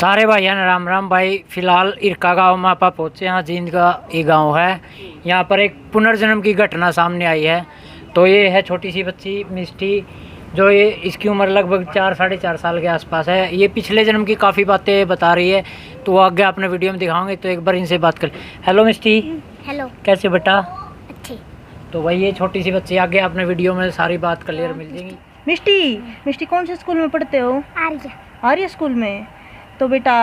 सारे भाइयों ने राम राम। भाई फिलहाल इरका गांव में आप पहुँचे। यहाँ जींद का ये गांव है। यहाँ पर एक पुनर्जन्म की घटना सामने आई है। तो ये है छोटी सी बच्ची मिष्टी, जो ये इसकी उम्र लगभग 4-4.5 साल के आसपास है। ये पिछले जन्म की काफ़ी बातें बता रही है, तो आगे आपने वीडियो में दिखाऊंगे। तो एक बार इनसे बात कर। हेलो मिष्टी। हेलो। कैसे बेटा? अच्छी। तो भाई ये छोटी सी बच्ची, आगे आपने वीडियो में सारी बात क्लियर मिल जाएगी। मिष्टी कौन से स्कूल में पढ़ते हो? आर्य स्कूल में। तो बेटा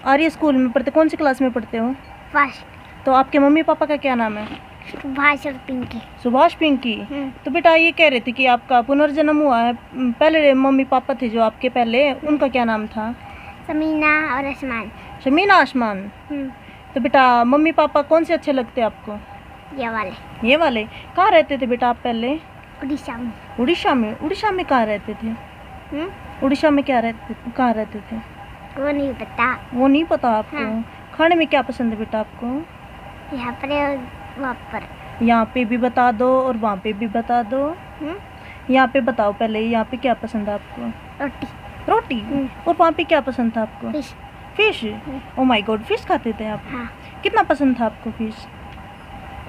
आर्य स्कूल में पढ़ते, कौन सी क्लास में पढ़ते हो? फर्स्ट। तो आपके मम्मी पापा का क्या नाम है? सुभाष और पिंकी। सुभाष पिंकी। तो बेटा ये कह रहे थे कि आपका पुनर्जन्म हुआ है। पहले मम्मी पापा थे जो आपके पहले, उनका क्या नाम था? समीना और आसमान। समीना आसमान। तो बेटा मम्मी पापा कौन से अच्छे लगते हैं आपको? ये वाले। कहाँ रहते थे बेटा आप पहले? उड़ीसा में। उड़ीसा में कहाँ रहते थे? उड़ीसा में कहाँ रहते थे? वो नहीं पता आपको? हाँ। खाने में क्या पसंद है बेटा आपको? यहाँ पर और वहाँ पर। यहाँ पे भी बता दो और वहाँ पे भी बता दो। यहाँ पे बताओ पहले, यहाँ पे क्या पसंद है आपको? रोटी। और वहाँ पे क्या पसंद था आपको? Fish. Oh my God, fish खाते थे आप? हाँ। कितना पसंद था आपको फिश?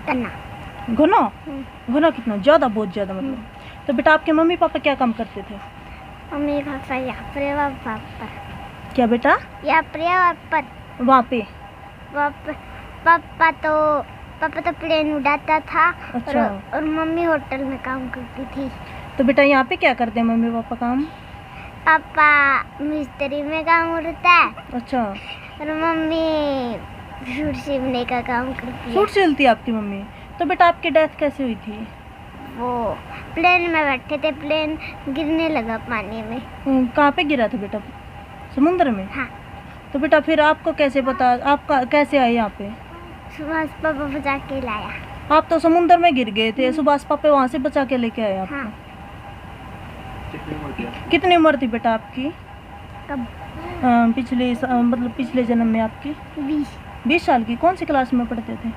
घना कितना? ज़्यादा, बहुत ज़्यादा मतलब। तो बेटा आपके मम्मी पापा क्या काम करते थे? मम्मी पापा यहाँ पर, वहाँ पर। क्या बेटा? यहाँ पर, वहाँ पे। पापा तो प्लेन उड़ाता था। अच्छा। और मम्मी होटल में काम करती थी। तो बेटा यहाँ पे क्या करते हैं मम्मी पापा काम? पापा मिस्त्री में काम करता है। अच्छा। और मम्मी सूट सिलने का काम करती है। सूट सिलती है आपकी मम्मी। तो बेटा आपकी डेथ कैसे हुई थी? वो प्लेन में बैठे थे, प्लेन गिरने लगा पानी में। कहाँ पे गिरा था बेटा? समुद्र में? हाँ। तो बेटा फिर आपको कैसे पता, आपका कैसे आए यहाँ पे? सुभाष पापा बचा के लाया। आप तो समुद्र में गिर गए थे, सुभाष पापा वहाँ से बचा के लेके आए आपको। हाँ। कितनी उम्र थी बेटा आपकी? कब? पिछले जन्म में आपकी 20 साल की। कौन सी क्लास में पढ़ते थे?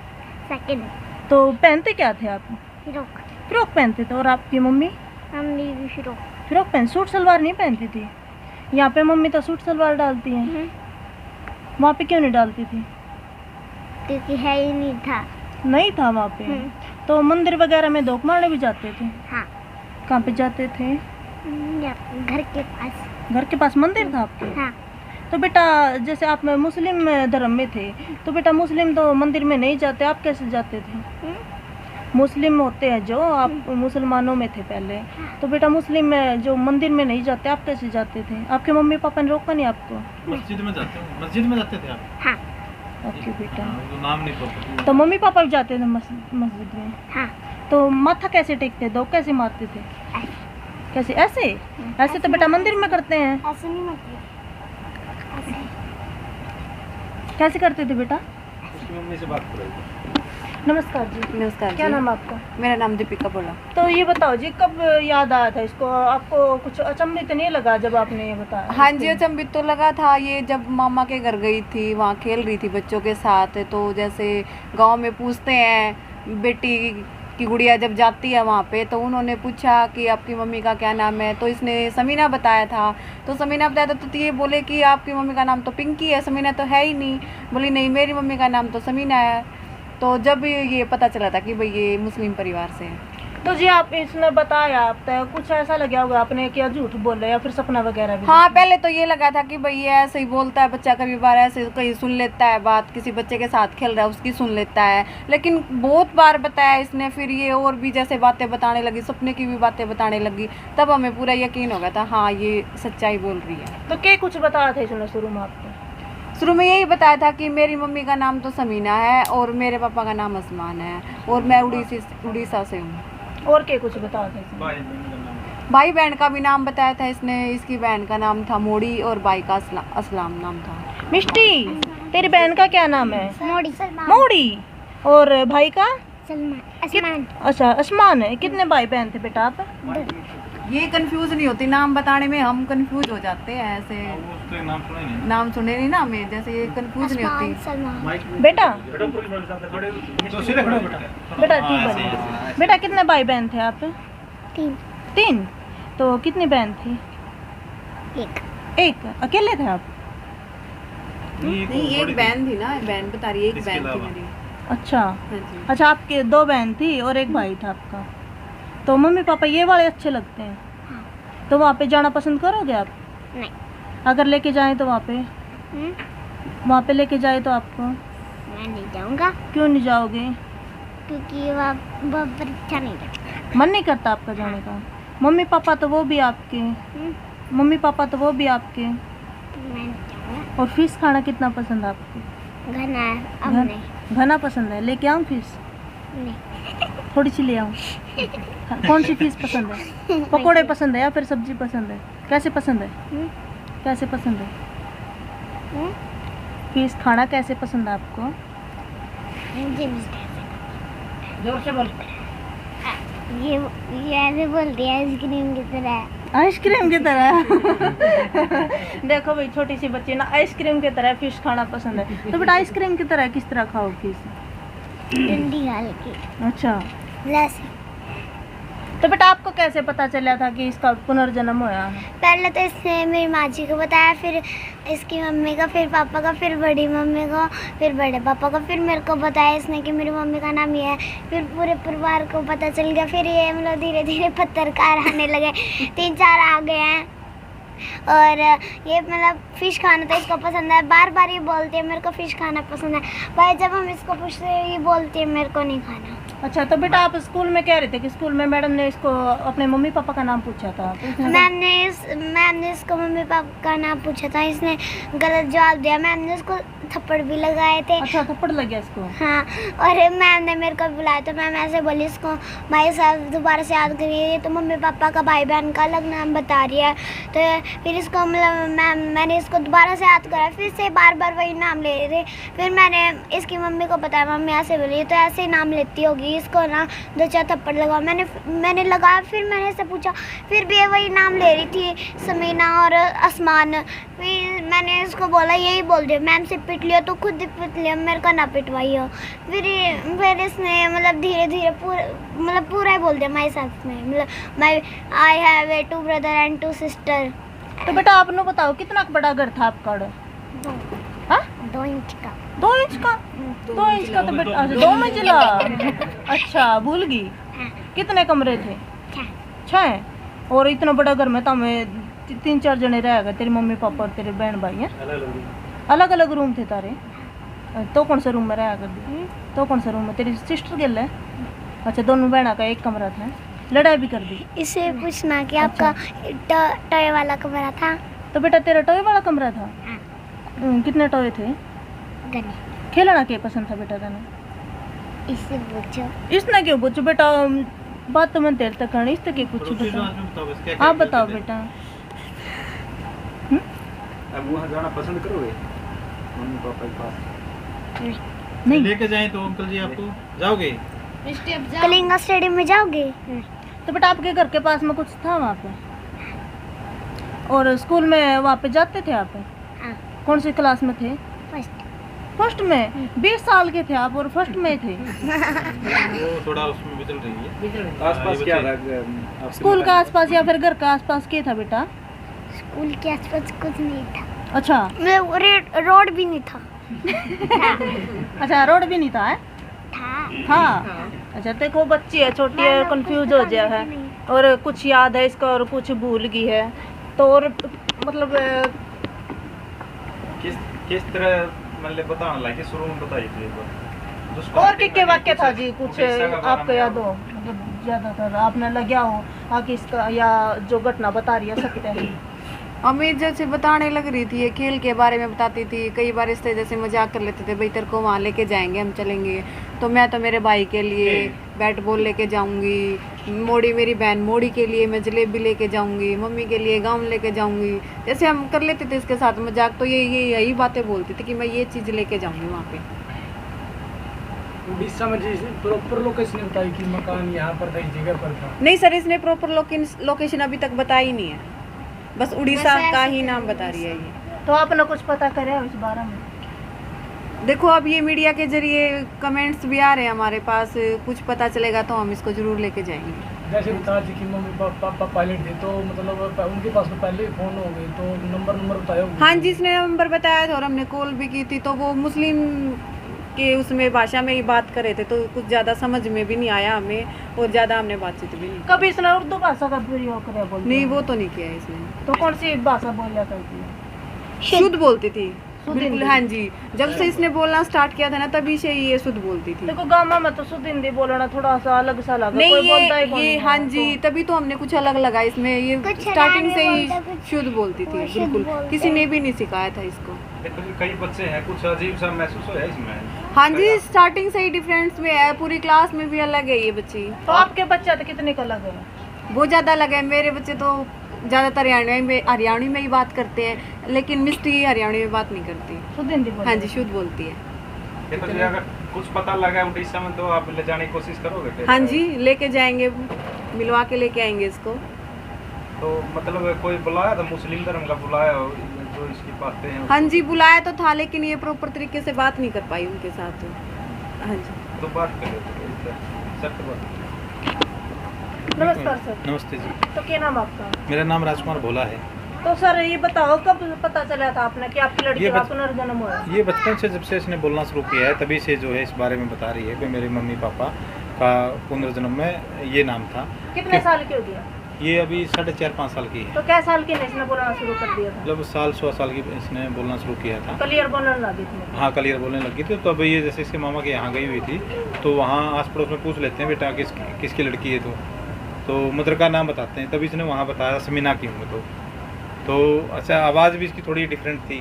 सेकंड। तो पहनते क्या थे आप? फ्रॉक पहनते थे। और आपकी मम्मी? मम्मी भी फ्रॉक पहन, सूट सलवार नहीं पहनती थी? यहाँ पे मम्मी तो सूट सलवार डालती हैं। वहाँ पे क्यों नहीं डालती थी? क्योंकि है ही नहीं था वहाँ पे। तो मंदिर वगैरह में धोख मारने भी जाते थे? हाँ। कहाँ पे जाते थे? घर के पास मंदिर था आपके? हाँ। तो बेटा जैसे आप मुस्लिम धर्म में थे, तो बेटा मुस्लिम तो मंदिर में नहीं जाते, आप कैसे जाते थे? मुस्लिम होते हैं जो, आप मुसलमानों में थे पहले। तो बेटा मुस्लिम में जो मंदिर में नहीं जाते, आप कैसे जाते थे? आपके मम्मी पापा ने रोका नहीं आपको? मस्जिद में जाते थे आप? हाँ। ओके बेटा। तो नाम नहीं पता। तो मम्मी पापा भी जाते थे मस्जिद में? हाँ। तो माथा कैसे टेकते, दो कैसे मारते थे? कैसे? ऐसे तो बेटा मंदिर में करते हैं। ऐसे नहीं मारते। कैसे करते थे बेटा? मम्मी से बात करो। नमस्कार जी। नमस्कार। क्या नाम आपका? मेरा नाम दीपिका बोला। तो ये बताओ जी, कब याद आया था इसको? आपको कुछ अचंभित नहीं लगा जब आपने ये बताया? हाँ जी, अचंभित तो लगा था। ये जब मामा के घर गई थी, वहाँ खेल रही थी बच्चों के साथ। तो जैसे गांव में पूछते हैं, बेटी की गुड़िया जब जाती है वहाँ पे, तो उन्होंने पूछा कि आपकी मम्मी का क्या नाम है। तो इसने समीना बताया था। तो ये बोले कि आपकी मम्मी का नाम तो पिंकी है, समीना तो है ही नहीं। बोली नहीं, मेरी मम्मी का नाम तो समीना है। तो जब ये पता चला था कि भाई ये मुस्लिम परिवार से है। तो जी आप इसने बताया, आप तो कुछ ऐसा लगा होगा आपने कि झूठ बोल रहे या फिर सपना वगैरह भी? हाँ, पहले तो ये लगा था कि भाई ये ऐसे ही बोलता है बच्चा, कभी बार ऐसे कहीं सुन लेता है बात, किसी बच्चे के साथ खेल रहा है उसकी सुन लेता है। लेकिन बहुत बार बताया इसने, फिर ये और भी जैसे बातें बताने लगी, सपने की भी बातें बताने लगी। तब हमें पूरा यकीन हो गया था, हाँ ये सच्चाई बोल रही है। तो क्या कुछ बताया था इसने शुरू में आपको? शुरू में यही बताया था कि मेरी मम्मी का नाम तो समीना है और मेरे पापा का नाम आसमान है और मैं उड़ीसा से हूँ। और क्या कुछ बताया था इसने? भाई बहन का भी नाम बताया था इसने। इसकी बहन का नाम था मोड़ी और भाई का असलाम नाम था। मिष्टी, तेरी बहन का क्या नाम है? मोड़ी। और भाई का? आसमान। अच्छा, आसमान है। कितने भाई बहन थे बेटा आप? ये कंफ्यूज नहीं होती, नाम बताने में हम कंफ्यूज हो जाते हैं ऐसे। नाम सुने नहीं ना हमें, जैसे ये कंफ्यूज नहीं होती। बेटा बेटा ठीक। बेटा कितने भाई बहन थे आप? 3। तो कितनी बहन थी? एक। एक। अकेले थे आप? नहीं, एक बहन थी ना, बहन बता रही है, एक इसके बहन थी अलावा? मेरी। अच्छा हाँ जी। अच्छा, आपके 2 बहन थी और एक भाई था आपका। तो मम्मी पापा ये वाले अच्छे लगते हैं, तो वहाँ पे जाना पसंद करोगे आप? नहीं। अगर लेके जाएं तो हम्म, वहाँ पे लेके जाए तो आपको मैं नहीं जाऊंगा क्यों नहीं जाओगे? क्योंकि वहाँ बहुत परीक्षा नहीं करता। मन नहीं करता आपका जाने का? मम्मी पापा तो वो भी आपके, मम्मी पापा तो वो भी आपके। मैं नहीं जाऊंगा। और फिश खाना कितना पसंद है आपको? घना है, अब घन- नहीं। घना पसंद है, लेके आऊँ फिश? नहीं। थोड़ी सी ले आऊँ? कौन सी फिश पसंद है? पकोड़े पसंद है या फिर सब्जी पसंद है? कैसे पसंद है? हम्म, कैसे पसंद है? हम्म, फिश खाना कैसे पसंद है आपको? मुझे नहीं कैसे। जोर से बोल। ये ऐसे बोलती है आइसक्रीम की तरह। आइसक्रीम की तरह। देखो भाई, छोटी सी बच्ची ना आइसक्रीम की तरह फिश खाना पसंद है। तो बेटा आइसक्रीम की तरह किस तरह खाओ फिश? डंडी डाल के अच्छा, वैसे। तो बेटा आपको कैसे पता चला था कि इसका पुनर्जन्म हुआ है? पहले तो इसने मेरी माँ जी को बताया, फिर इसकी मम्मी का, फिर पापा का, फिर बड़ी मम्मी को, फिर बड़े पापा को, फिर मेरे को बताया इसने कि मेरी मम्मी का नाम ये है। फिर पूरे परिवार को पता चल गया। फिर ये मतलब धीरे धीरे पत्रकार आने लगे, 3-4 आ गए हैं। और ये मतलब फ़िश खाना तो इसको पसंद है, बार बार ये बोलती है मेरे को फ़िश खाना पसंद है। भाई जब हम इसको पूछते हैं ये बोलती है मेरे को नहीं खाना। अच्छा, तो बेटा आप स्कूल में कह रहे थे कि स्कूल में मैडम ने इसको अपने मम्मी पापा का नाम पूछा था, तो इसने मैम ने इसको मम्मी पापा का नाम पूछा था, इसने गलत जवाब दिया। मैम ने इसको थप्पड़ भी लगाए थे। अच्छा, थप्पड़ लग गया इसको? हाँ, और मैम ने मेरे को बुलाया तो मैम ऐसे बोली इसको, भाई साहब दोबारा से याद करिए, तो मम्मी पापा का भाई बहन का अलग नाम बता रही है। तो फिर इसको मतलब मैंने इसको दोबारा से याद कराया, फिर से बार बार वही नाम ले रहे थे। फिर मैंने इसकी मम्मी को बताया, मम्मी ऐसे बोली तो ऐसे ही नाम लेती होगी, इसको ना 2-4 थप्पड़ लगाओ। मैंने लगाया, फिर मैंने इससे पूछा, फिर भी वही नाम ले रही थी, समीना और आसमान। फिर मैंने इसको बोला यही बोल दिया, मैम से पिट लिया तो खुद ही पिट लिया, मेरे को ना पिटवाइयो। फिर इसने मतलब धीरे धीरे पूरा ही बोल दिया माई सेल्फ में, मतलब I have 2 brother and 2 sister. तो बेटा आप नो बताओ कितना बड़ा घर था आपका? 2 इंच का। 2 इंच का? 2 इंच का तो बेटा, अच्छा 2 मंजिला। अच्छा, भूल गई। कितने कमरे थे? 6। और इतना बड़ा घर में तो हमें 3-4 जने रह गए, तेरी मम्मी पापा और तेरे बहन भाई हैं? अलग अलग रूम थे तारे? तो कौन सा रूम में रहा कर? तो कौन सा रूम में तेरी सिस्टर गिल है? अच्छा, दोनों बहना का एक कमरा था, लड़ाई भी कर दी? इसे पूछना कि आपका टॉय वाला कमरा था? तो बेटा तेरा टॉय वाला कमरा था? कितने टॉय थे? गने। खेलना क्या पसंद था बेटा तेने? इससे पूछो। इसने क्यों पूछो बेटा, बात तो मैं देर तक करनी, इससे क्यों पूछो बेटा? आप बताओ बेटा। अब वहाँ जाना पसंद करोगे मम्मी पापा के पास? नहीं। लेके जाएं तो अंकल जी आपको जाओगे? कलिंगा स्टेडियम में जाओगे? तो बेटा आपके घर के पास में कुछ था वहाँ पे? और स्कूल में वहाँ पे जाते थे आप? हाँ। कौन सी क्लास में थे? फर्स्ट में? 20 साल के थे आप और फर्स्ट में थे? वो थोड़ा उसमें बिचल रही है। आसपास क्या था? स्कूल का आसपास या फिर घर का आसपास क्या था बेटा? स्कूल के आसपास कुछ नहीं था, अच्छा। मतलब रोड भी नहीं था। अच्छा, रोड भी नहीं था? है? था। अच्छा, देखो बच्ची है, छोटी है, कंफ्यूज हो गया है, और कुछ याद है इसका और कुछ भूल गई है। तो और मतलब किस तरह मतलब बताना लाइक शुरू में बताइए थे एक बार। और क्या वाक्य था जी, कुछ आपको याद हो, मतलब ज्यादातर आपने लगा हो आगे इसका, या जो घटना बता रही है सत्य है? हमें जैसे बताने लग रही थी, ये खेल के बारे में बताती थी, कई बार इस तरह जैसे मजाक कर लेते थे, भाई तेरे को वहाँ लेके जाएंगे, हम चलेंगे, तो मैं तो मेरे भाई के लिए बैट बॉल लेके जाऊंगी, मोड़ी मेरी बहन मोड़ी के लिए मैं जलेबी लेके जाऊंगी, मम्मी के लिए गाउन लेके जाऊंगी, जैसे हम कर लेते थे इसके साथ मजाक। तो यही बातें बोलती थी कि मैं ये चीज़ लेके जाऊंगी वहाँ पे। उड़ीसा में जैसे प्रॉपर लोकेशन बताई कि मकान यहाँ पर था, इस जगह पर था? नहीं सर, इसने प्रॉपर लोकेशन अभी तक बताई नहीं है, बस उड़ीसा का ही नाम बता रही है ये। तो आपने कुछ पता करे इस बारे में? देखो अब ये मीडिया के जरिए कमेंट्स भी आ रहे हैं हमारे पास, कुछ पता चलेगा तो हम इसको जरूर लेके जाएंगे। जैसे बता जी कि मम्मी पापा पायलट थे, तो मतलब उनके पास तो पहले ही फ़ोन हो गए, तो नंबर बताया होगा। हाँ जी, इसने नंबर बताया था और हमने कॉल भी की थी, तो वो मुस्लिम के उसमें भाषा में ही बात कर रहे थे, तो कुछ ज़्यादा समझ में भी नहीं आया हमें और ज़्यादा हमने बातचीत भी नहीं की। कभी इसने उर्दू भाषा का प्रयोग करे बोलते नहीं, हैं? वो तो नहीं किया इसने। तो कौन सी भाषा बोला करती है? शुद्ध बोलती थी शुद्ध बिल्कुल। हिंदी? हाँ जी, जब से इसने बोलना स्टार्ट किया था ना, तभी से ये शुद्ध बोलती थी। देखो गाँव में तो शुद्ध हिंदी बोलना थोड़ा सा अलग सा लगा, नहीं, कोई बोलता है कौन ये है, हाँ तो- जी, तभी तो हमने कुछ अलग लगा इसमें। ये कुछ स्टार्टिंग अलग से ही बोलता, कुछ शुद्ध बोलती थी वो शुद्ध बिल्कुल, बोलते। किसी ने भी नहीं सिखाया था इसको। देखो जी, कई बच्चे हैं, कुछ अजीब सा महसूस हो है इसमें। हाँ जी, स्टार्टिंग से ही डिफरेंस में है, पूरी क्लास में भी अलग है ये बच्ची। तो आपके बच्चा तो कितने का लगे? बहुत ज़्यादा अलग है। मेरे बच्चे तो ज़्यादातर हरियाणवी में ही बात करते हैं, लेकिन मिस्टी हरियाणवी में बात नहीं करती। शुद्ध हिंदी बोलते हाँ हैं। जी, शुद्ध बोलती है। देखो जी, अगर कुछ पता लगा उड़ीसा में तो आप ले जाने की कोशिश करोगे फिर? हाँ जी, लेके जाएंगे, मिलवा के लेके आएंगे इसको। तो मतलब कोई बुलाया था, मुस्लिम धर्म का बुलाया हो, जो इसकी बातें हैं? हाँ जी, बुलाया तो था, लेकिन ये प्रॉपर तरीके से बात नहीं कर पाई उनके साथ। हाँ जी। तो बात कर लेते सर तो बात। नमस्कार सर। नमस्ते जी, तो क्या नाम आपका? मेरा नाम राजकुमार भोला है। तो सर ये बताओ कब पता चला था आपने कि आपकी लड़की ये का बच- पुनर्जन्म हुआ है? ये बचपन से, जब से इसने बोलना शुरू किया है तभी से जो है इस बारे में बता रही है कि मेरे मम्मी पापा का पुनर्जन्म में ये नाम था। कितने साल की हो गया? ये अभी 4.5-5 साल की है। तो क्या साल की ने इसने बोलना शुरू कर दिया था? मतलब साल 100 साल की इसने बोलना शुरू किया था। क्लियर बोलने लगी थी? हाँ, क्लियर बोलने लगी थी। तो अब ये जैसे इसके मामा के यहाँ गई हुई थी, तो वहाँ आस पड़ोस में पूछ लेते हैं, बेटा किसकी लड़की है तो मदर का नाम बताते हैं। तभी इसने वहाँ बताया समीना की हूँ। तो अच्छा, आवाज़ भी इसकी थोड़ी डिफरेंट थी,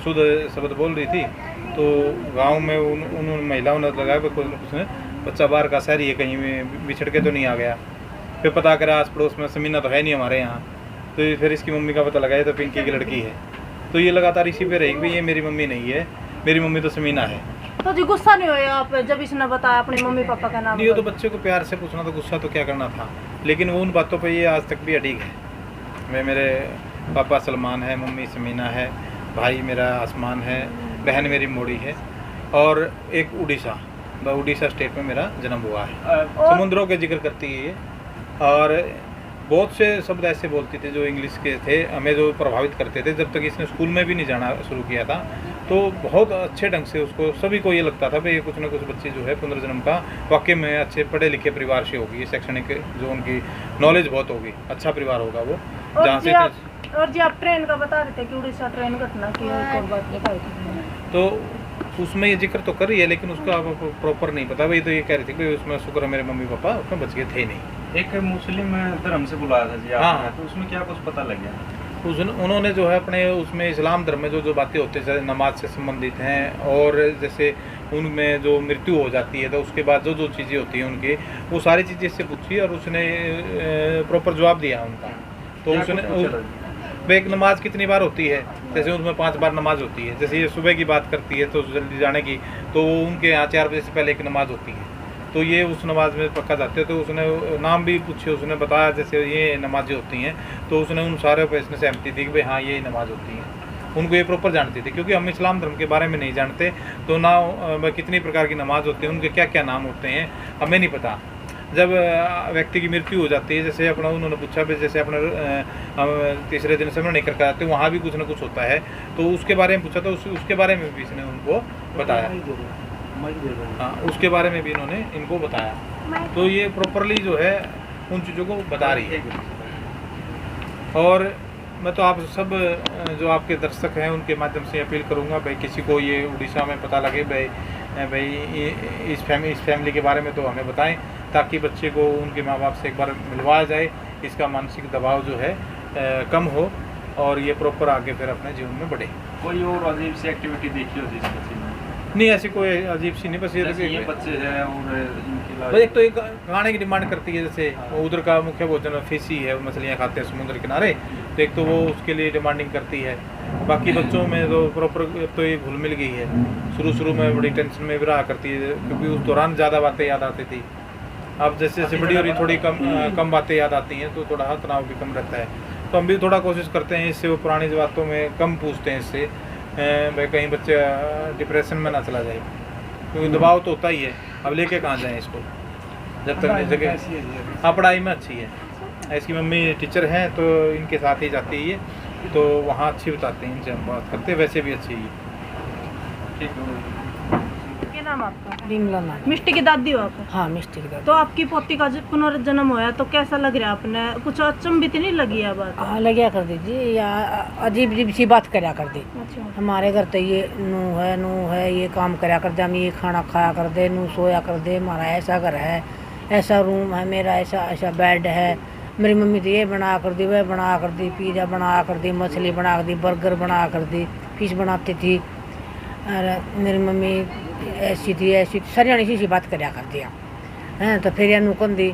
शुद्ध शब्द बोल रही थी। तो गांव में उन महिलाओं ने लगाया कि कुछ ने बच्चा बाहर का शहरी है, कहीं में बिछड़ के तो नहीं आ गया। फिर पता करा आस पड़ोस में, समीना तो है नहीं हमारे यहाँ। तो फिर इसकी मम्मी का पता लगाया तो पिंकी की लड़की है। तो ये लगातार इसी पे रही कि ये मेरी मम्मी नहीं है, मेरी मम्मी तो समीना है। तो जी गुस्सा नहीं हुआ आप जब इसने बताया अपने मम्मी पापा का नाम? नहीं, वो तो बच्चे को प्यार से पूछना, तो गुस्सा तो क्या करना था। लेकिन वो उन बातों पे ये आज तक भी अड़िग है। मेरे पापा सलमान है, मम्मी समीना है, भाई मेरा आसमान है, बहन मेरी मोड़ी है, और एक उड़ीसा स्टेट में मेरा जन्म हुआ है। समुद्रों के जिक्र करती है ये, और बहुत से शब्द ऐसे बोलती थी जो इंग्लिश के थे, हमें जो प्रभावित करते थे। जब तक इसने स्कूल में भी नहीं जाना शुरू किया था, तो बहुत अच्छे ढंग से उसको, सभी को ये लगता था भाई ये कुछ ना कुछ बच्चे जो है पुनर्जन्म का वाकई में अच्छे पढ़े लिखे परिवार से होगी, शैक्षणिक जो उनकी नॉलेज बहुत होगी, अच्छा परिवार होगा वो, जहाँ से और जी आप ट्रेन का बता रहे थे कि उड़ीसा ट्रेन घटना की एक और बात बताई थी। तो उसमें ये जिक्र तो कर रही है, लेकिन उसका प्रॉपर नहीं पता। भाई तो ये कह रही थी कि उसमें शुक्र है मेरे मम्मी पापा उसमें बच गए थे नहीं। एक मुस्लिम धर्म से बुलाया था जी हाँ। आपने, तो उसमें क्या कुछ पता लग गया? उन्होंने जो है अपने उसमें इस्लाम धर्म में जो बातें होती हैं, जैसे नमाज से संबंधित हैं, और जैसे उनमें जो मृत्यु हो जाती है तो उसके बाद जो चीज़ें होती हैं उनकी, वो सारी चीज़ें इससे पूछी और उसने प्रॉपर जवाब दिया उनका। तो उसने एक नमाज कितनी बार होती है, जैसे उसमें 5 बार नमाज होती है। जैसे ये सुबह की बात करती है तो जल्दी जाने की, तो उनके यहाँ 4 बजे से पहले एक नमाज होती है, तो ये उस नमाज में पक्का जाते हैं। तो उसने नाम भी पूछे, उसने बताया जैसे ये नमाजें होती हैं, तो उसने उन सारे पर इसने सहमति दी कि भाई हाँ ये नमाज होती है। उनको ये प्रॉपर जानती थी, क्योंकि हम इस्लाम धर्म के बारे में नहीं जानते, तो ना कितनी प्रकार की नमाज होती है, उनके क्या क्या नाम होते हैं हमें नहीं पता। जब व्यक्ति की मृत्यु हो जाती है, जैसे अपना उन्होंने पूछा भी, जैसे अपना तीसरे दिन समझ नहीं कर आते, वहाँ भी कुछ ना कुछ होता है, तो उसके बारे में पूछा, तो उसके बारे में भी इसने उनको बताया। हाँ, उसके बारे में भी इन्होंने इनको बताया। तो ये प्रॉपरली जो है उन चीज़ों को बता रही है। और मैं तो आप सब जो आपके दर्शक हैं उनके माध्यम से अपील करूंगा, भाई किसी को ये उड़ीसा में पता लगे, भाई इस फैमिली के बारे में तो हमें बताएं, ताकि बच्चे को उनके माँ बाप से एक बार मिलवाया जाए, इसका मानसिक दबाव जो है कम हो, और ये प्रॉपर आगे फिर अपने जीवन में बढ़े। कोई और अजीब सी एक्टिविटी देखी हो जिस बच्चे में? नहीं, ऐसी कोई अजीब सी नहीं, बस ये जैसे ये बच्चे हैं और इनके बस एक तो एक खाने की डिमांड करती है, जैसे उधर का मुख्य भोजन फिश ही है, मछलियाँ खाते हैं समुद्र किनारे, तो एक तो वो उसके लिए डिमांडिंग करती है। बाकी बच्चों में तो प्रॉपर तो ये घुल मिल गई है। शुरू में बड़ी टेंशन में भी रहा करती है, क्योंकि उस दौरान ज़्यादा बातें याद आती थी। अब जैसे जैसे बड़ी हो रही, थोड़ी कम बातें याद आती हैं, तो थोड़ा तनाव भी कम रहता है। तो हम भी थोड़ा कोशिश करते हैं इससे, वो पुरानी बातों में कम पूछते हैं इससे, भाई कहीं बच्चे डिप्रेशन में ना चला जाए, क्योंकि दबाव तो होता ही है। अब लेके कहाँ जाएँ इसको। जब तक नहीं जगह। कैसी है जी? हाँ, पढ़ाई में अच्छी है। इसकी मम्मी टीचर हैं तो इनके साथ ही जाती है ये, तो वहाँ अच्छी बताते हैं, इनसे हम बात करते हैं, वैसे भी अच्छी है। ठीक है। क्या नाम आपका? बिमला नाम। मिष्टी की दादी हो आप? हाँ, मिस्टी की दादी। तो आपकी पोती का जब पुनर्जन्म होया तो कैसा लग रहा है आपने? कुछ अचंभित नहीं लगी है बात? हाँ, लग्या कर दीजिए या अजीब अजीब सी बात करया कर दी। अच्छा। हमारे घर तो ये नू है ये काम करया कर दे, हम ये खाना खाया कर दे, नू सोया कर दे, हमारा ऐसा घर है, ऐसा रूम है मेरा, ऐसा ऐसा बेड है। मेरी मम्मी तो ये बना कर दी, वह बना कर दी, पिज़्ज़ा बना कर दी, मछली बना कर दी, बर्गर बना कर दी, फिश बनाती थी। और मेरी मम्मी ऐसी थी सरियाणी सी बात करया कर दिया हैं। तो फिर यानू कौन दी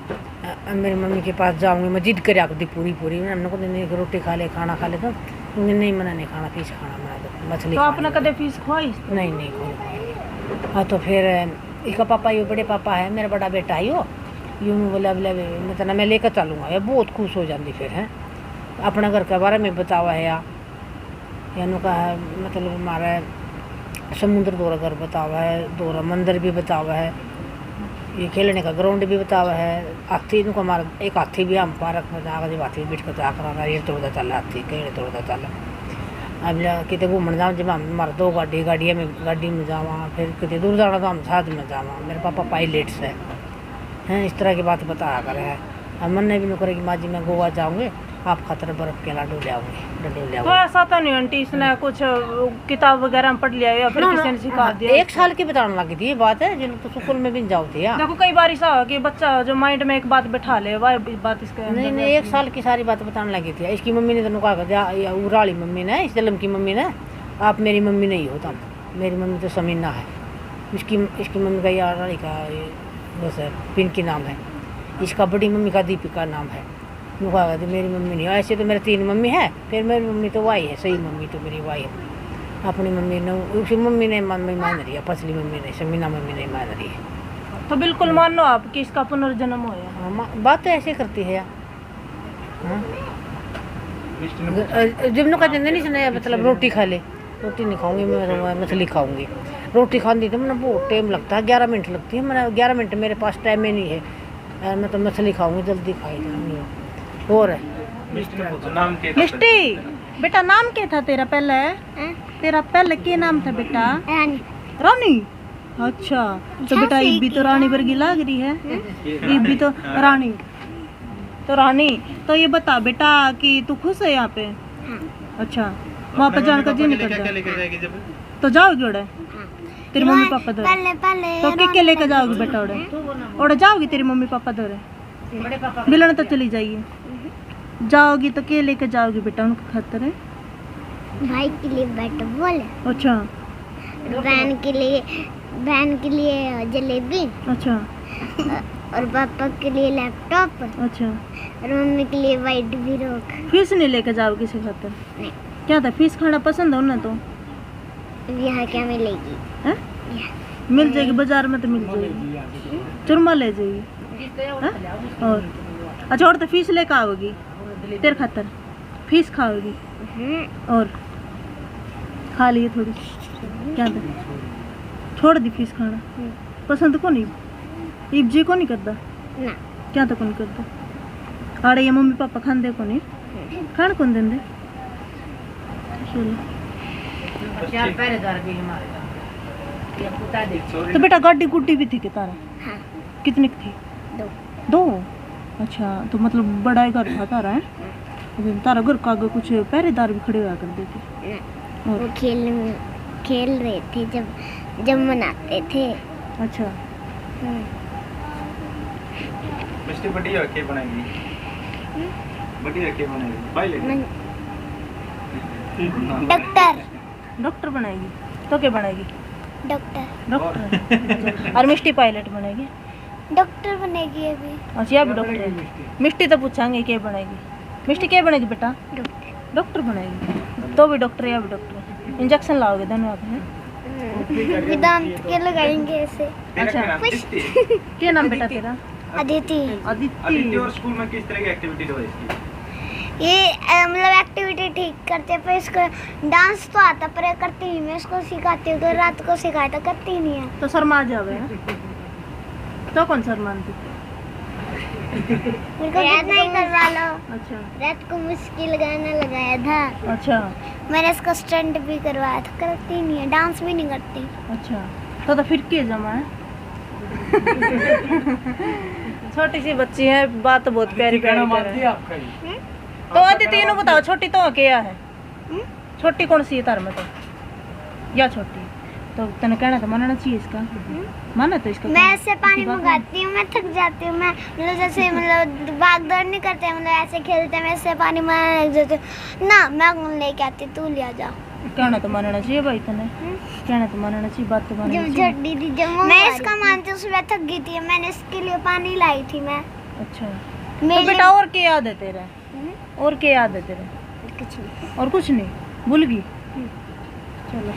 मेरी मम्मी के पास जाऊँगी, मैं जिद करया कर दी पूरी हमने को नहीं रोटी खा ले, खाना खा ले, तो नहीं मना नहीं खाना, फिश खाना मना दो, मछली तो आपने खानी। कदे फीस खुआई? नहीं कोई। हाँ, तो फिर इसका पापा यो बड़े पापा है, मेरा बड़ा बेटा है यो यूँ बोला मतलब मैं लेकर चलूँगा, ये बहुत खुश हो जाती फिर हैं। अपने घर के बारे में बतावा है यानू का मतलब हमारा समुद्र दौरा घर बतावा है, दौरा मंदिर भी बतावा है, ये खेलने का ग्राउंड भी बतावा है। हाथी इनको हमारा एक हाथी भी हम पार्क में जाकर जब हाथी बैठ कर जाकर ये तोड़ता चल हाथी कहीं तोड़ता चल। अब कितने घूमने जाओ जब हम हमारा दो गाड़ी में जावा, फिर कितने दूर जाना तो हम साथ में जावा। मेरे पापा पायलट से हैं, इस तरह की बात बताया करे है। हम मन ने भी नहीं करे कि माँ जी मैं गोवा जाऊँगे, आप खतर बर्फ के लाडू ले आओगे। तो ऐसा तो नहीं आंटी इसने कुछ किताब वगैरह पढ़ लिया या फिर किसी ने सिखा दिया? 1 साल की बताने लगी थी ये बात है, जिन तो स्कूल में भी जाओ थी। देखो कई बार ऐसा हो कि बच्चा जो माइंड में एक बात बैठा ले वह बात इसके अंदर नहीं 1 साल की सारी बात बताने लगी थी। इसकी मम्मी ने तो कहा था, उराली मम्मी ने, इस जलम की मम्मी ने, आप मेरी मम्मी नहीं हो तब, मेरी मम्मी तो समीना है। इसकी मम्मी का यार का बस पिंकी नाम है, इसका बड़ी मम्मी का दीपिका नाम है। नुका कहती मेरी मम्मी नहीं। ऐसे तो मेरे 3 मम्मी है, फिर मेरी मम्मी तो वाई है, सही मम्मी तो मेरी वाई है। अपनी मम्मी ने उसी मम्मी ने मम्मी मान रही है, पसली मम्मी ने, समीना मम्मी नहीं मान रही है। तो बिल्कुल मानो आप कि इसका पुनर्जन्म होया? हाँ, बात तो ऐसे करती है यार। हाँ? जब नु कहते नहीं सुना मतलब रोटी खा ले, रोटी नहीं खाऊंगी मैं, मछली खाऊंगी। रोटी खाती तो मैंने बहुत टाइम लगता है, 11 मिनट लगती है। मैंने 11 मिनट मेरे पास टाइम ही नहीं है, मैं तो मछली खाऊंगी, जल्दी खाई जाऊंगी। और नाम क्या? मिष्टी बेटा नाम क्या था तेरा पहले? तेरा पहले क्या नाम था बेटा? रानी। रानी? अच्छा, तो बेटा ये भी तो रानी वर्गी लग रही है, ये भी तो रानी। तो रानी, तो ये बता बेटा कि तू खुश है यहाँ पे? अच्छा, वहाँ पे जाने का जी नहीं करता? लेके जाएगी जब तो जाओगी उड़े तेरे मम्मी पापा दौरे? पहले तो क्या लेके जाओगी बेटा उड़े? उड़े जाओगी तेरे मम्मी पापा दौरे? मिलन तो चली जाइए, जाओगी तो क्या लेके जाओगी बेटा उनके खातर? है भाई के लिए बैट बॉल, अच्छा, बहन के लिए जलेबी, अच्छा, और पापा के लिए लैपटॉप, अच्छा। और मम्मी के लिए वाइट भी रोक। फीस नहीं लेके जाओगी किसी खातर? नहीं। क्या था फीस खाना पसंद है उन्हें? तो यहाँ क्या मिलेगी? है? मिल जाएगी बाजार में, तो मिल जाएगी, चुरमा ले जाएगी। है? और अच्छा, और तो फीस लेकर आओगी तेरे खातर? फीस खाओगी और खा लिए थोड़ी? क्या था छोड़ दी फीस खाना? पसंद को नहीं, इब जी को नहीं करता ना। क्या था कौन करता? आड़े ये मम्मी पापा खाते को नहीं, खान कौन देंगे? तो बेटा गाड़ी गुड्डी भी थी कि तारा? हाँ। कितनी की थी? 2। अच्छा, तो मतलब बड़ा ही घर था तारा? है तारा घर का आगे कुछ पहरेदार भी खड़े हुआ करते थे? ना। वो खेल रहे थे जब मनाते थे। अच्छा, मिस्टी बढ़िया के बनाएंगी, बढ़िया के बनाएंगी, पायलट, डॉक्टर बनाएगी? तो क्या बनाएगी? डॉक्टर। और मिष्टी पायलट बनेगी? डॉक्टर बनेगी अभी। अच्छा, ये भी डॉक्टर है। मिष्टी तो पूछांगे क्या बनेगी? मिष्टी क्या बनेगी बेटा? डॉक्टर बनेगी। तो भी डॉक्टर या भी डॉक्टर? इंजेक्शन लाओगे दोनों आप? वेदांत के लगाएंगे ऐसे। अच्छा, क्या नाम बेटा तेरा? अदिति। अदिति। और स्कूल में किस तरह की एक्टिविटी हो इसकी? ये मतलब एक्टिविटी ठीक करते हैं, पर इसको डांस तो आता पर करती नहीं। मैं इसको सिखाती हूँ, तो रात को सिखाया तो करती नहीं है। तो शर्मा जावे? तो कौन शर्माती? मेरे को कितना ही करवा लो। अच्छा रात को मुश्किल गाना लगाया था, अच्छा मैंने इसको स्टंट भी करवाया था, करती नहीं है, डांस भी नहीं करती। अच्छा तो फिर के जमा है। छोटी सी बच्ची है, बात तो बहुत प्यारी कहना प्यारी कर मानती रही है है। आपका ही। तो अदिति इन्हों बताओ छोटी तो क्या है? छोटी कौन सी है तार में तो या छोटी तो तने कहना तो मानना चाहिए इसका, माना तो इसका मैं ऐसे पानी इसकी बात मंगाती हूँ, मैं थक जाती हूँ, मैं मतलब जैसे मतलब भाग दौड़ नहीं करते, मतलब ऐसे खेलते हैं, मैं इससे पानी मांगने लग जाती हूँ ना, मैं लेके आती, तू ले जा। नहीं। कहना तो मानना चाहिए भाई तने, कहना तो मानना चाहिए, बात तो मानना जब चाहिए। छोटी थी, जब मैं इसका मानती हूँ, सुबह थक गई थी, मैंने इसके लिए पानी लाई थी मैं। अच्छा मेरे तो बेटा और क्या याद है तेरे, और क्या याद है तेरे? कुछ नहीं। और कुछ नहीं, भूल गई? चलो